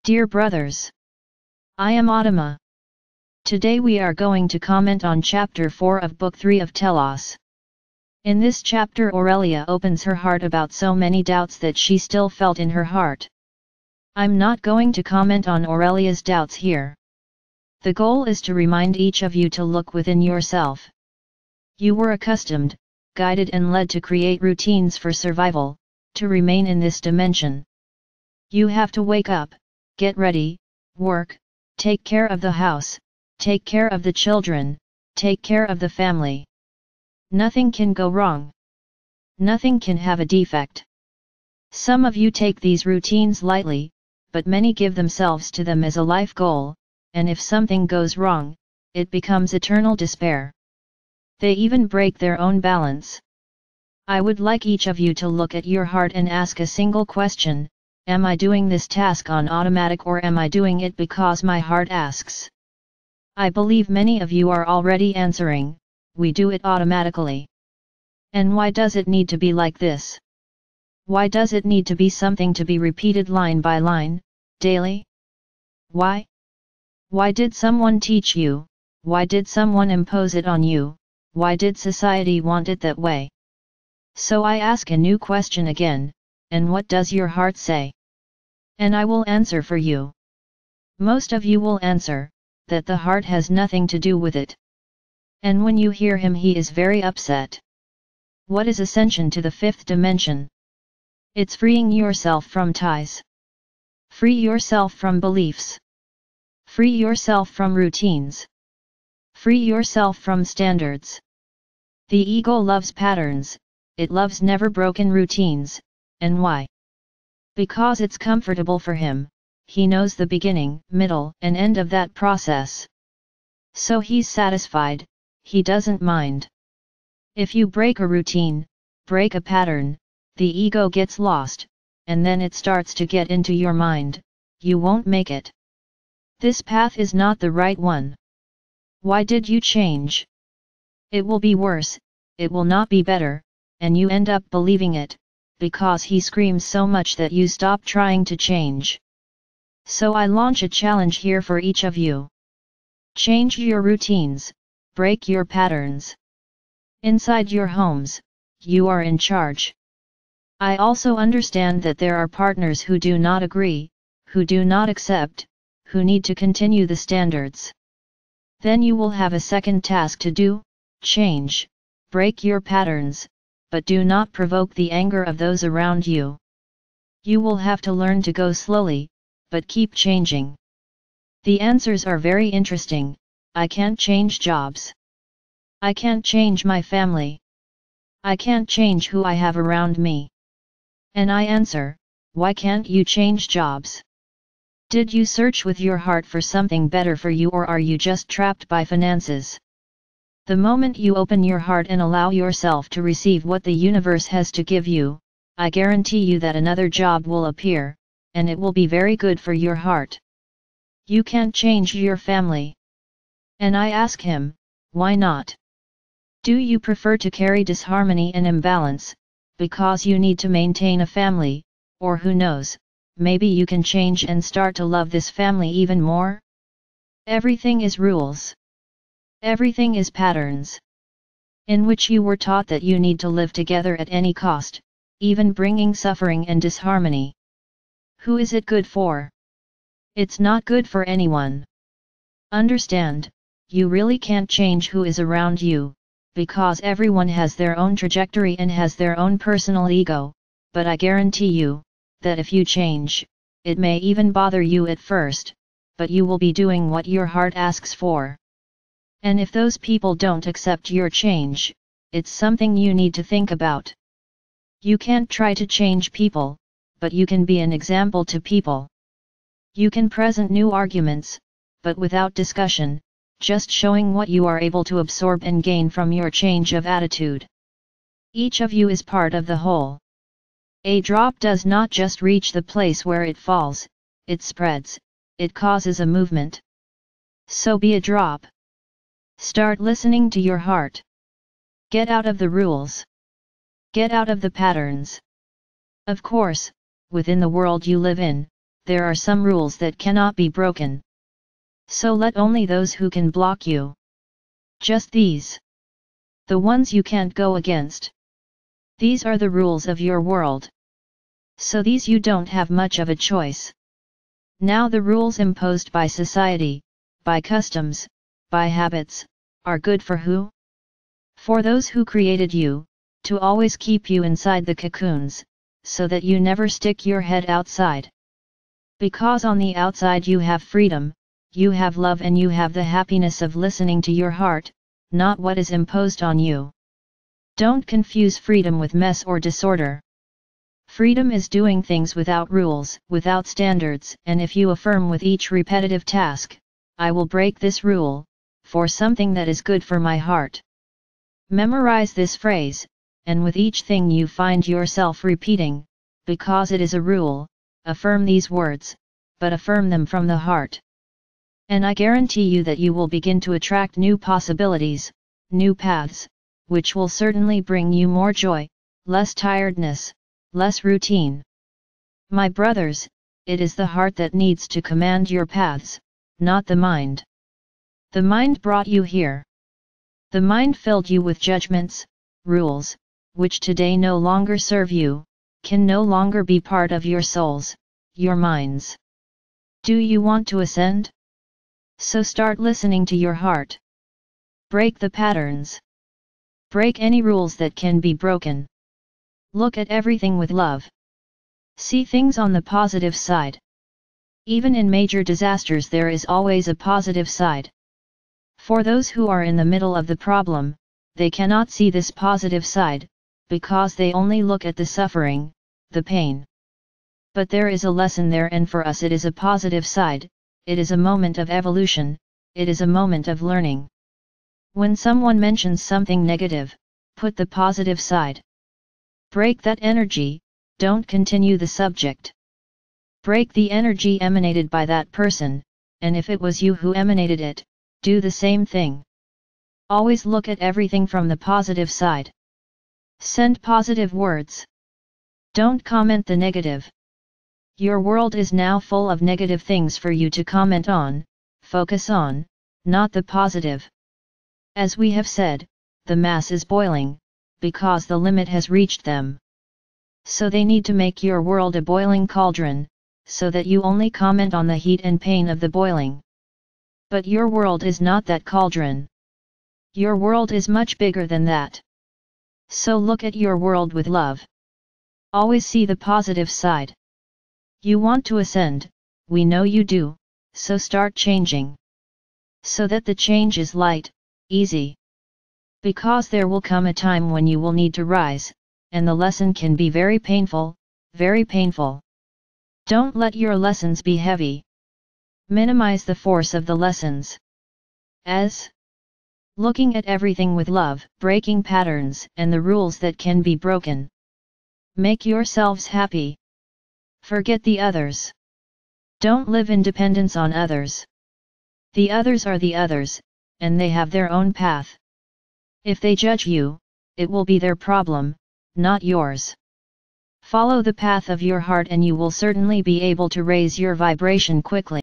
Dear brothers, I am Adama. Today we are going to comment on Chapter 4 of Book 3 of Telos. In this chapter Aurelia opens her heart about so many doubts that she still felt in her heart. I'm not going to comment on Aurelia's doubts here. The goal is to remind each of you to look within yourself. You were accustomed, guided and led to create routines for survival, to remain in this dimension. You have to wake up, get ready, work, take care of the house, take care of the children, take care of the family. Nothing can go wrong. Nothing can have a defect. Some of you take these routines lightly, but many give themselves to them as a life goal, and if something goes wrong, it becomes eternal despair. They even break their own balance. I would like each of you to look at your heart and ask a single question: am I doing this task on automatic, or am I doing it because my heart asks? I believe many of you are already answering, we do it automatically. And why does it need to be like this? Why does it need to be something to be repeated line by line, daily? Why? Why did someone teach you? Why did someone impose it on you? Why did society want it that way? So I ask a new question again, and what does your heart say? And I will answer for you. Most of you will answer that the heart has nothing to do with it. And when you hear him, he is very upset. What is ascension to the fifth dimension? It's freeing yourself from ties. Free yourself from beliefs. Free yourself from routines. Free yourself from standards. The ego loves patterns, it loves never broken routines. And why? Because it's comfortable for him. He knows the beginning, middle, and end of that process. So he's satisfied, he doesn't mind. If you break a routine, break a pattern, the ego gets lost, and then it starts to get into your mind, you won't make it. This path is not the right one. Why did you change? It will be worse, it will not be better, and you end up believing it, because he screams so much that you stop trying to change. So I launch a challenge here for each of you. Change your routines, break your patterns. Inside your homes, you are in charge. I also understand that there are partners who do not agree, who do not accept, who need to continue the standards. Then you will have a second task to do: change, break your patterns, but do not provoke the anger of those around you. You will have to learn to go slowly, but keep changing. The answers are very interesting. I can't change jobs. I can't change my family. I can't change who I have around me. And I answer, why can't you change jobs? Did you search with your heart for something better for you, or are you just trapped by finances? The moment you open your heart and allow yourself to receive what the universe has to give you, I guarantee you that another job will appear, and it will be very good for your heart. You can't change your family. And I ask him, why not? Do you prefer to carry disharmony and imbalance, because you need to maintain a family, or who knows, maybe you can change and start to love this family even more? Everything is rules. Everything is patterns. In which you were taught that you need to live together at any cost, even bringing suffering and disharmony. Who is it good for? It's not good for anyone. Understand, you really can't change who is around you, because everyone has their own trajectory and has their own personal ego, but I guarantee you, that if you change, it may even bother you at first, but you will be doing what your heart asks for. And if those people don't accept your change, it's something you need to think about. You can't try to change people, but you can be an example to people. You can present new arguments, but without discussion, just showing what you are able to absorb and gain from your change of attitude. Each of you is part of the whole. A drop does not just reach the place where it falls, it spreads, it causes a movement. So be a drop. Start listening to your heart. Get out of the rules. Get out of the patterns. Of course, within the world you live in, there are some rules that cannot be broken. So let only those who can block you. Just these. The ones you can't go against. These are the rules of your world. So these you don't have much of a choice. Now the rules imposed by society, by customs, by habits, are good for who? For those who created you, to always keep you inside the cocoons, so that you never stick your head outside. Because on the outside you have freedom, you have love, and you have the happiness of listening to your heart, not what is imposed on you. Don't confuse freedom with mess or disorder. Freedom is doing things without rules, without standards, and if you affirm with each repetitive task, I will break this rule, for something that is good for my heart. Memorize this phrase, and with each thing you find yourself repeating, because it is a rule, affirm these words, but affirm them from the heart. And I guarantee you that you will begin to attract new possibilities, new paths, which will certainly bring you more joy, less tiredness, less routine. My brothers, it is the heart that needs to command your paths, not the mind. The mind brought you here. The mind filled you with judgments, rules, which today no longer serve you, can no longer be part of your souls, your minds. Do you want to ascend? So start listening to your heart. Break the patterns. Break any rules that can be broken. Look at everything with love. See things on the positive side. Even in major disasters there is always a positive side. For those who are in the middle of the problem, they cannot see this positive side, because they only look at the suffering, the pain. But there is a lesson there, and for us it is a positive side, it is a moment of evolution, it is a moment of learning. When someone mentions something negative, put the positive side. Break that energy, don't continue the subject. Break the energy emanated by that person, and if it was you who emanated it, do the same thing. Always look at everything from the positive side. Send positive words. Don't comment the negative. Your world is now full of negative things for you to comment on, focus on, not the positive. As we have said, the mass is boiling, because the limit has reached them. So they need to make your world a boiling cauldron, so that you only comment on the heat and pain of the boiling. But your world is not that cauldron. Your world is much bigger than that. So look at your world with love. Always see the positive side. You want to ascend, we know you do, so start changing. So that the change is light, easy. Because there will come a time when you will need to rise, and the lesson can be very painful, very painful. Don't let your lessons be heavy. Minimize the force of the lessons. As looking at everything with love, breaking patterns and the rules that can be broken. Make yourselves happy. Forget the others. Don't live in dependence on others. The others are the others, and they have their own path. If they judge you, it will be their problem, not yours. Follow the path of your heart and you will certainly be able to raise your vibration quickly.